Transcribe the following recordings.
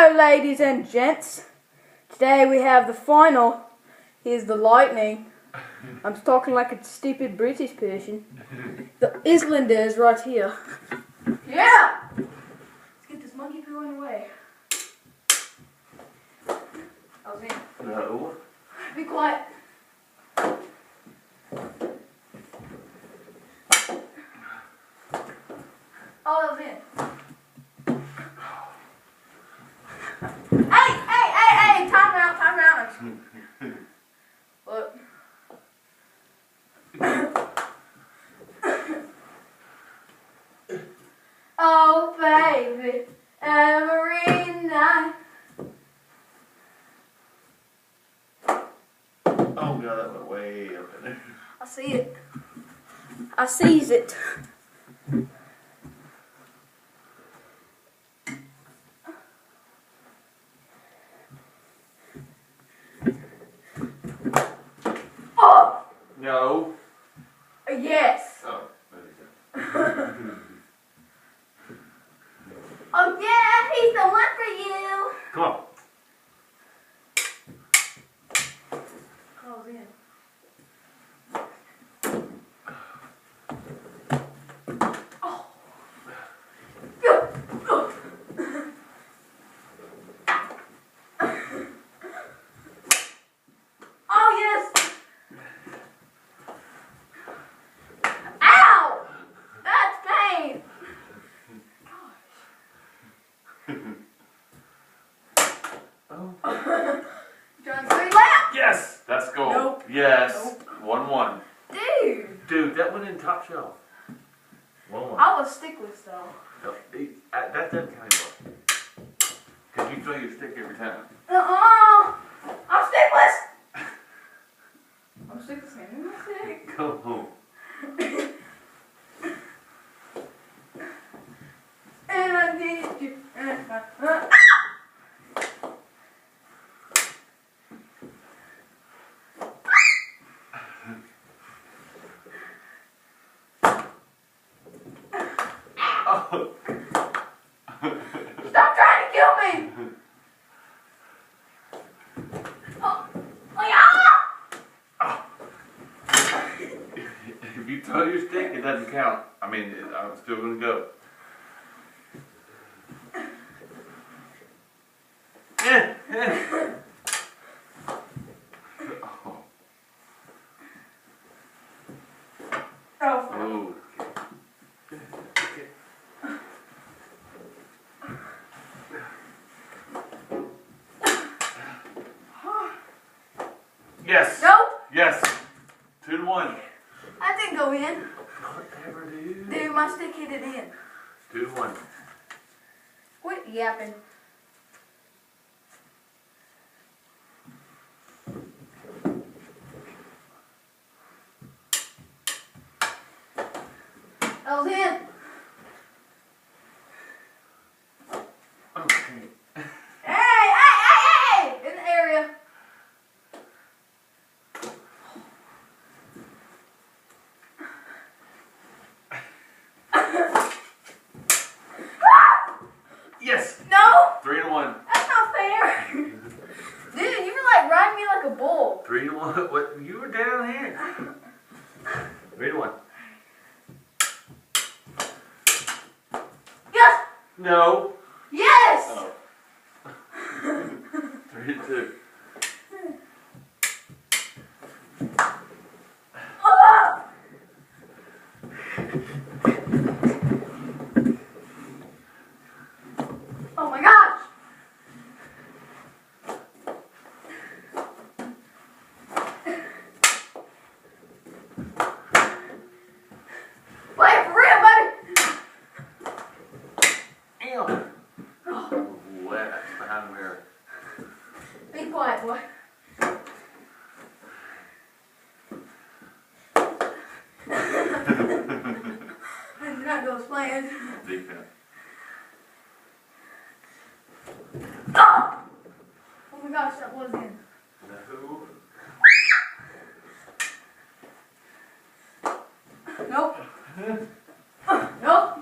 Hello, ladies and gents. Today we have the final. Here's the lightning. I'm talking like a stupid British person. The Islanders right here. Yeah! Let's get this monkey poo on the way. I was in. No. Be quiet. Oh, that was in. Hey! Time out. Look. Oh, baby, every night. Oh god, that went way up in there. I see it. I sees it. Oh! No. Yes. Oh, there you go. Oh yeah, he's the one for you. Come on. Calls in. Oh. Oh yes. Ow! That's pain. Oh. Trying to lap? Yes, that's goal. Nope. Yes. Nope. 1-1. Dude, That went in top shelf. 1-1. I was stickless though. No, that doesn't count anymore. Because you throw your stick every time. I'm stickless. I'm stickless handing my stick. Go home. And I need you. Oh. Stop trying to kill me! Oh, yeah! If you throw your stick, it doesn't count. I mean, I'm still going to go. Oh, Oh. Yes. nope. Yes. 2-1. That didn't go in. Whatever, dude. Dude, my stick hit it in. 2-1. Quit yapping. That was in. Okay. Hey! In the area. Yes. No! 3-1. That's not fair. Dude, you were like riding me like a bull. 3-1. What? You were down here. 3-1. Yes! No. Yes! Oh. 3-2. Ah! Oh my gosh! Play it for real, buddy! Ew. Oh, that's behind the mirror. Be quiet, boy. I did not go as planned. Defense. Oh! Oh my gosh, that was in. No. Nope. Nope.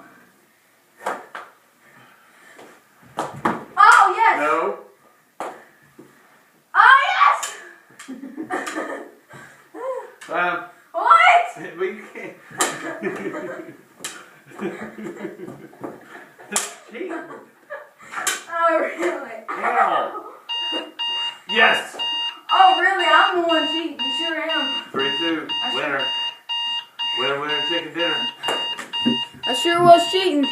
Oh, yes! No. Oh yes! What? We can't. Cheating. Oh really? Hell. Yes. Oh really? I'm the one cheating. You sure am. 3-2. Winner. Winner, winner, chicken dinner. I sure was cheating.